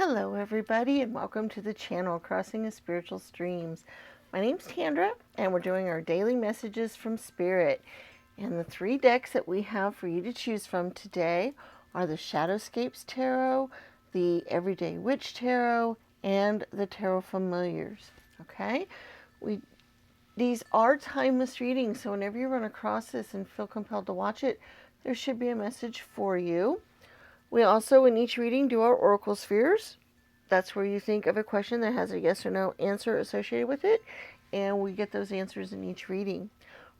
Hello everybody and welcome to the channel Crossing the Spiritual Streams. My name's Tandra and we're doing our daily messages from Spirit. And the three decks that we have for you to choose from today are the Shadowscapez Tarot, the Everyday Witch Tarot, and the Tarot Familiars. Okay? These are timeless readings, so whenever you run across this and feel compelled to watch it, there should be a message for you. We also, in each reading, do our oracle spheres. That's where you think of a question that has a yes or no answer associated with it, and we get those answers in each reading.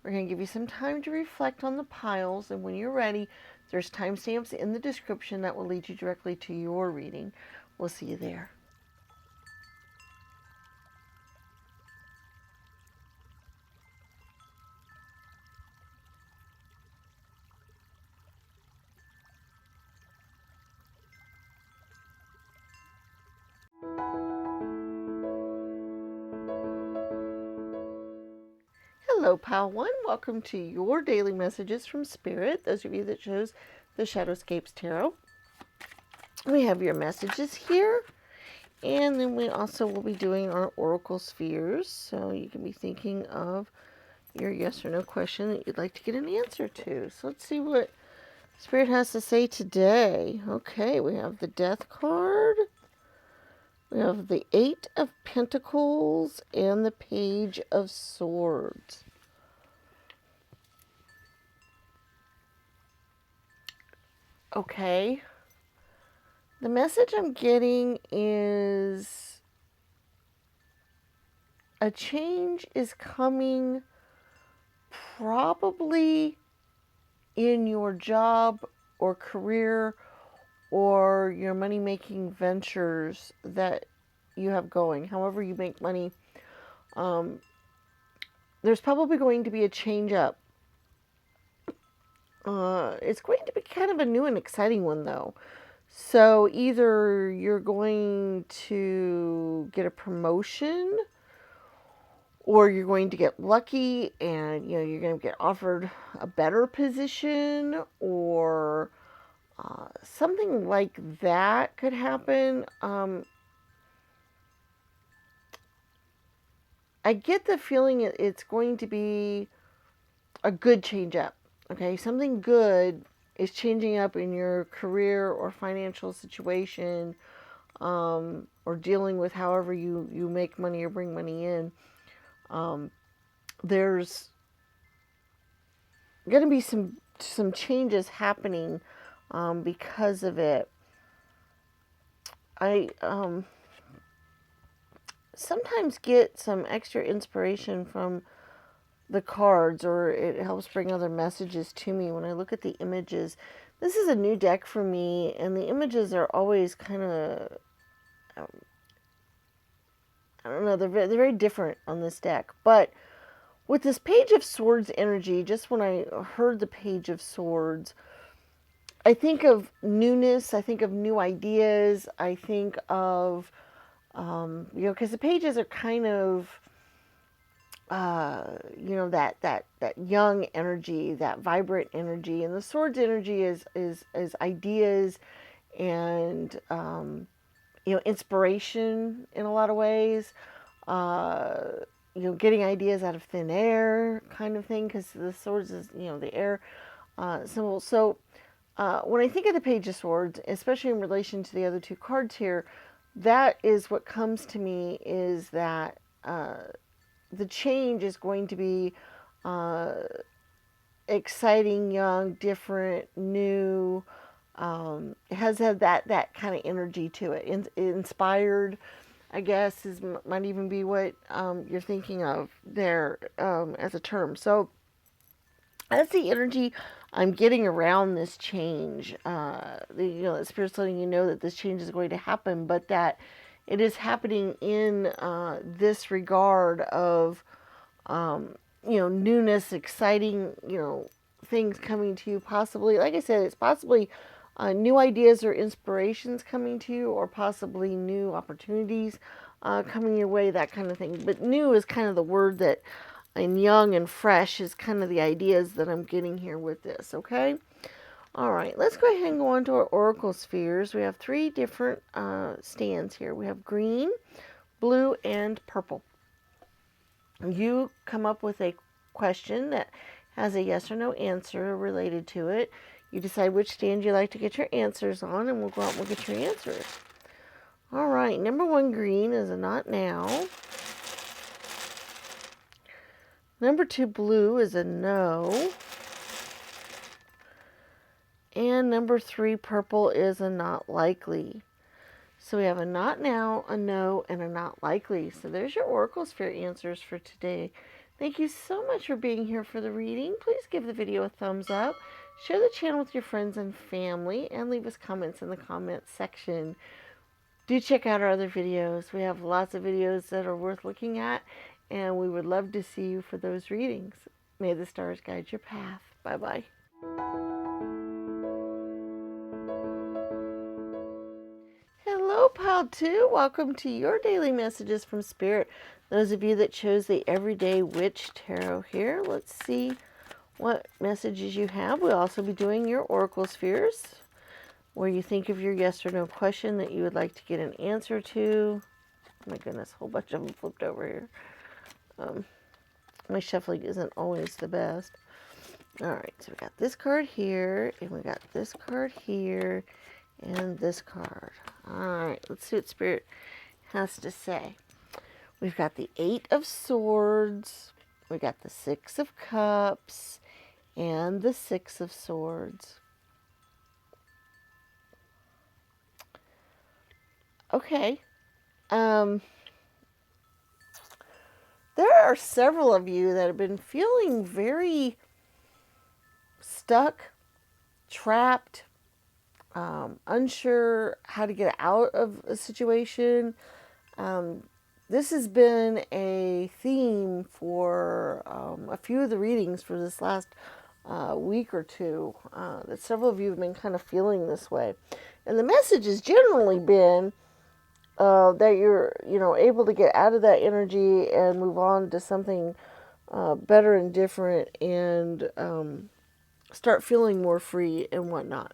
We're going to give you some time to reflect on the piles, and when you're ready, there's timestamps in the description that will lead you directly to your reading. We'll see you there. Hello, Pile 1. Welcome to your daily messages from Spirit. Those of you that chose the Shadowscapez Tarot. We have your messages here. And then we also will be doing our oracle spheres. So you can be thinking of your yes or no question that you'd like to get an answer to. So let's see what Spirit has to say today. Okay, we have the Death card. We have the Eight of Pentacles and the Page of Swords. Okay. The message I'm getting is a change is coming, probably in your job or career or your money-making ventures that you have going. However you make money, there's probably going to be a change up. It's going to be kind of a new and exciting one, though. So either you're going to get a promotion, or you're going to get lucky and you're going to get offered a better position, or something like that could happen. I get the feeling it's going to be a good change up. Okay, something good is changing up in your career or financial situation, or dealing with however you make money or bring money in. There's going to be some changes happening because of it. I sometimes get some extra inspiration from the cards, or it helps bring other messages to me when I look at the images. This is a new deck for me, and the images are always kind of, I don't know, they're very different on this deck. But with this Page of Swords energy, just when I heard the Page of Swords, I think of newness, I think of new ideas, I think of, because the pages are kind of, that young energy, that vibrant energy, and the swords energy is ideas and inspiration in a lot of ways. Getting ideas out of thin air, kind of thing, because the swords is the air symbol. So when I think of the Page of Swords, especially in relation to the other two cards here, that is what comes to me, is that the change is going to be exciting, young, different, new. It has had that kind of energy to it. Inspired, I guess, might even be what you're thinking of there as a term. So that's the energy I'm getting around this change. The Spirit's letting you know that this change is going to happen, but that it is happening in this regard of, newness, exciting, things coming to you. Possibly, like I said, it's possibly new ideas or inspirations coming to you, or possibly new opportunities coming your way, that kind of thing. But new is kind of the word that, and young and fresh is kind of the ideas that I'm getting here with this, okay? All right, let's go ahead and go on to our oracle spheres. We have 3 different stands here. We have green, blue, and purple. You come up with a question that has a yes or no answer related to it. You decide which stand you like to get your answers on, and we'll go out and we'll get your answers. All right, number 1, green, is a not now. Number 2, blue, is a no. And number 3, purple, is a not likely. So we have a not now, a no, and a not likely. So there's your oracle sphere answers for today. Thank you so much for being here for the reading. Please give the video a thumbs up, share the channel with your friends and family, and leave us comments in the comments section. Do check out our other videos. We have lots of videos that are worth looking at, and we would love to see you for those readings. May the stars guide your path. Bye-bye. Hello, Pile 2. Welcome to your daily messages from Spirit. Those of you that chose the Everyday Witch Tarot here, let's see what messages you have. We'll also be doing your Oracle Spheres, where you think of your yes or no question that you would like to get an answer to. Oh my goodness, a whole bunch of them flipped over here. My shuffling isn't always the best. All right, so we got this card here, and we got this card here, and this card. All right, let's see what Spirit has to say. We've got the 8 of Swords, we got the 6 of Cups, and the 6 of Swords. Okay. There are several of you that have been feeling very stuck, trapped, unsure how to get out of a situation. This has been a theme for a few of the readings for this last week or two, that several of you have been kind of feeling this way. And the message has generally been that you're, able to get out of that energy and move on to something better and different, and start feeling more free and whatnot.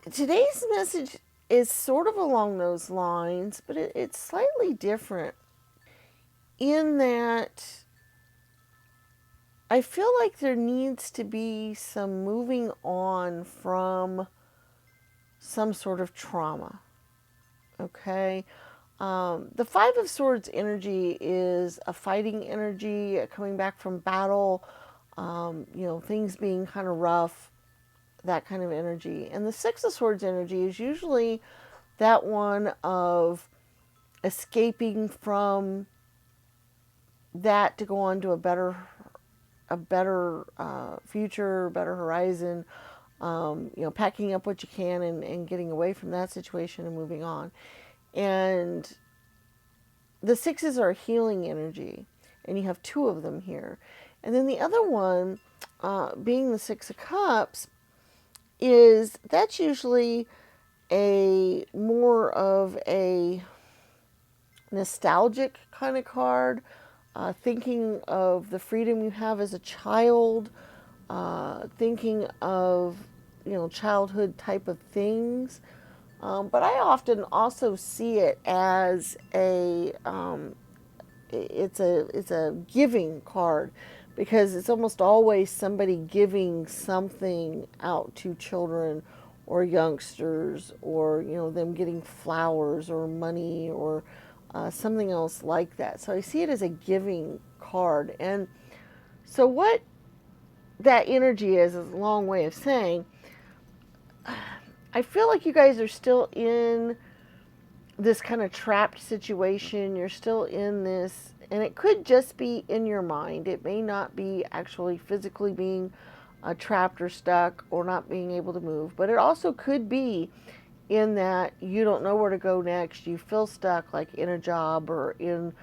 Today's message is sort of along those lines, but it's slightly different in that I feel like there needs to be some moving on from some sort of trauma. Okay? The 5 of Swords energy is a fighting energy, coming back from battle, things being kind of rough, that kind of energy. And the 6 of Swords energy is usually that one of escaping from that to go on to a better future, better horizon, packing up what you can and getting away from that situation and moving on. And the 6s are healing energy, and you have 2 of them here. And then the other one, being the 6 of Cups, that's usually a more of a nostalgic kind of card, thinking of the freedom you have as a child, thinking of childhood type of things. But I often also see it as it's a giving card, because it's almost always somebody giving something out to children or youngsters, or them getting flowers or money or something else like that. So I see it as a giving card. And so what that energy is a long way of saying, I feel like you guys are still in this kind of trapped situation. You're still in this, and it could just be in your mind. It may not be actually physically being trapped or stuck or not being able to move, but it also could be in that you don't know where to go next. You feel stuck, like in a job or in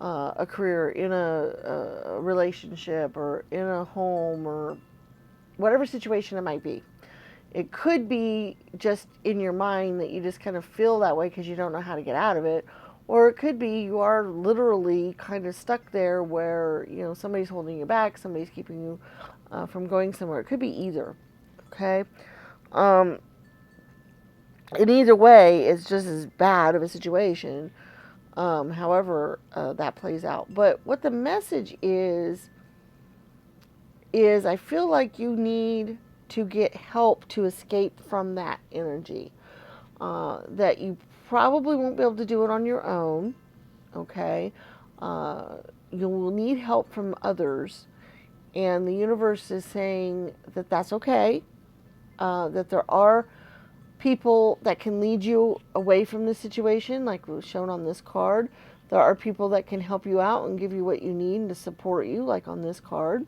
a career, in a relationship, or in a home, or whatever situation it might be. It could be just in your mind that you just kind of feel that way because you don't know how to get out of it. Or it could be you are literally kind of stuck there where, somebody's holding you back, somebody's keeping you from going somewhere. It could be either. Okay? In either way, it's just as bad of a situation, however that plays out. But what the message is I feel like you need to get help to escape from that energy. That you probably won't be able to do it on your own, okay? Uh, you will need help from others, and the universe is saying that that's okay, that there are people that can lead you away from the situation, like was shown on this card. There are people that can help you out and give you what you need and to support you, like on this card.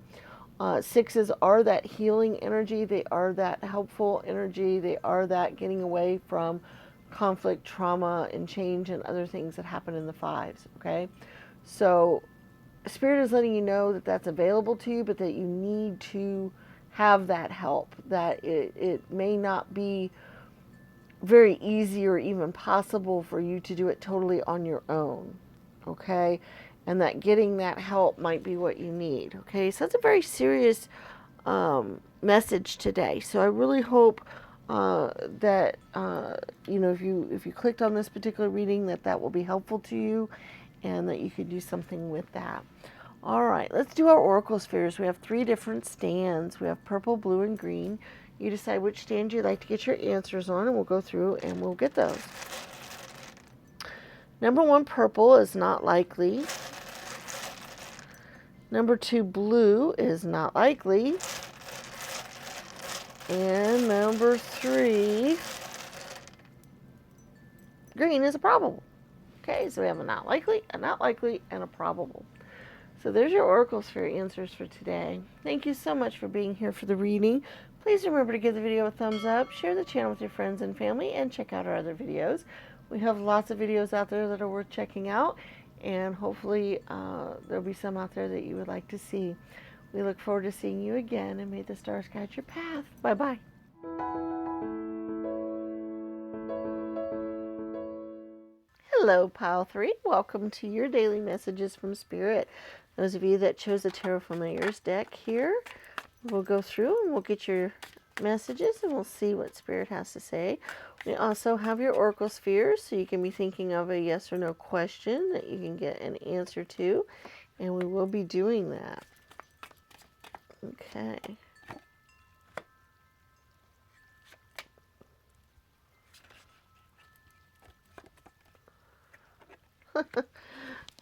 Sixes are that healing energy. They are that helpful energy. They are that getting away from conflict, trauma, and change and other things that happen in the fives. Okay? So, Spirit is letting you know that that's available to you, but that you need to have that help. That it may not be very easy or even possible for you to do it totally on your own. Okay? And that getting that help might be what you need. Okay? So that's a very serious message today. So I really hope that if you clicked on this particular reading, that will be helpful to you, and that you could do something with that. All right, let's do our oracle spheres. We have 3 different stands. We have purple, blue, and green. You decide which stand you'd like to get your answers on, and we'll go through and we'll get those. Number 1, purple, is not likely. Number 2, blue, is not likely. And number 3, green, is a probable. Okay, so we have a not likely, and a probable. So there's your oracle sphere answers for today. Thank you so much for being here for the reading. Please remember to give the video a thumbs up, share the channel with your friends and family, and check out our other videos. We have lots of videos out there that are worth checking out, and hopefully there'll be some out there that you would like to see. We look forward to seeing you again, and may the stars guide your path. Bye-bye. Hello, Pile 3. Welcome to your daily messages from Spirit. Those of you that chose the Tarot Familiars deck here, we'll go through and we'll get your messages and we'll see what Spirit has to say. We also have your oracle spheres, so you can be thinking of a yes or no question that you can get an answer to, and we will be doing that. Okay.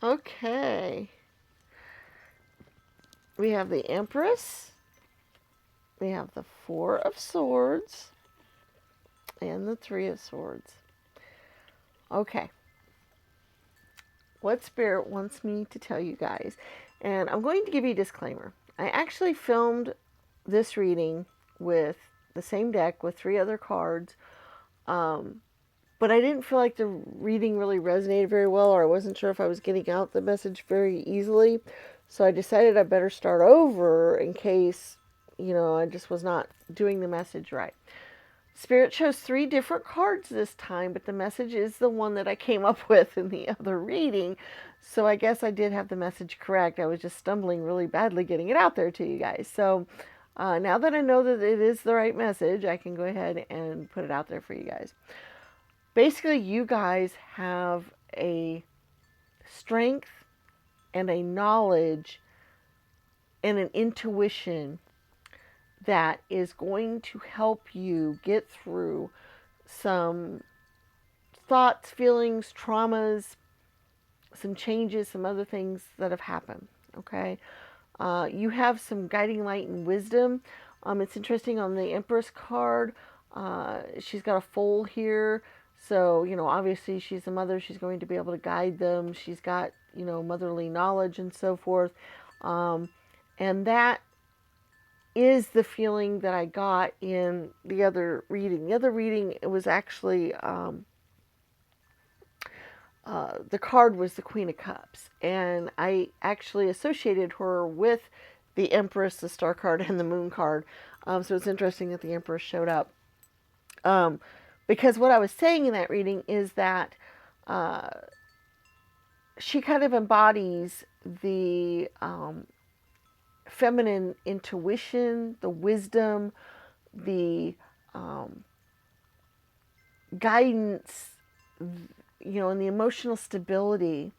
Okay. We have the Empress. We have the 4 of Swords. And the 3 of Swords. Okay. What Spirit wants me to tell you guys. And I'm going to give you a disclaimer. I actually filmed this reading with the same deck with 3 other cards. But I didn't feel like the reading really resonated very well, or I wasn't sure if I was getting out the message very easily. So I decided I better start over in case, I just was not doing the message right. Spirit chose 3 different cards this time, but the message is the one that I came up with in the other reading. So I guess I did have the message correct. I was just stumbling really badly getting it out there to you guys. So now that I know that it is the right message, I can go ahead and put it out there for you guys. Basically, you guys have a strength and a knowledge and an intuition that is going to help you get through some thoughts, feelings, traumas, some changes, some other things that have happened. Okay? You have some guiding light and wisdom. It's interesting on the Empress card. She's got a foal here. So, obviously she's a mother. She's going to be able to guide them. She's got, motherly knowledge and so forth. And that is the feeling that I got in the other reading. The other reading, it was actually, the card was the Queen of Cups. And I actually associated her with the Empress, the Star card, and the Moon card. So it's interesting that the Empress showed up. Because what I was saying in that reading is that she kind of embodies the feminine intuition, the wisdom, the guidance, and the emotional stability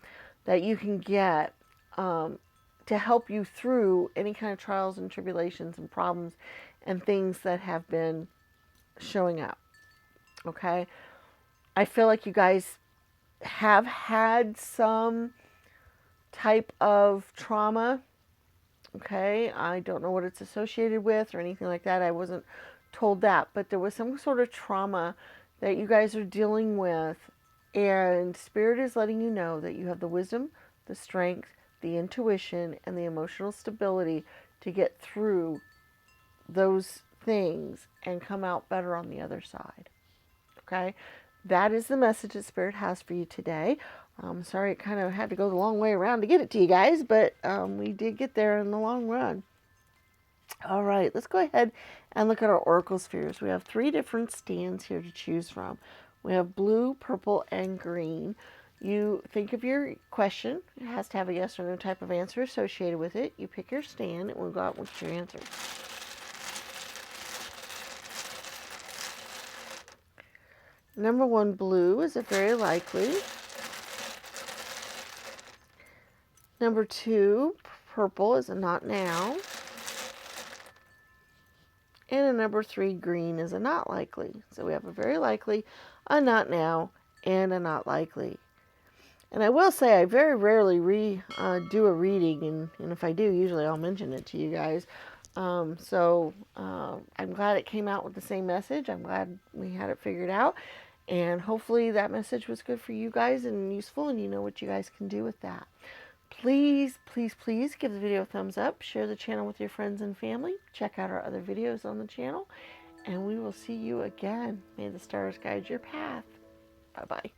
that you can get to help you through any kind of trials and tribulations and problems and things that have been showing up. Okay? I feel like you guys have had some type of trauma. Okay? I don't know what it's associated with or anything like that. I wasn't told that, but there was some sort of trauma that you guys are dealing with, and Spirit is letting you know that you have the wisdom, the strength, the intuition, and the emotional stability to get through those things and come out better on the other side. Okay? That is the message that Spirit has for you today. Sorry it kind of had to go the long way around to get it to you guys, but we did get there in the long run. All right, let's go ahead and look at our oracle spheres. We have 3 different stands here to choose from. We have blue, purple, and green. You think of your question. It has to have a yes or no type of answer associated with it. You pick your stand, and we'll go out with your answer. Number 1, blue, is it very likely? Number 2, purple, is a not now? And a number 3, green, is a not likely. So we have a very likely, a not now, and a not likely. And I will say I very rarely do a reading, and if I do, usually I'll mention it to you guys. So I'm glad it came out with the same message. I'm glad we had it figured out. And hopefully that message was good for you guys and useful, and you know what you guys can do with that. Please, please, please give the video a thumbs up. Share the channel with your friends and family. Check out our other videos on the channel. And we will see you again. May the stars guide your path. Bye-bye.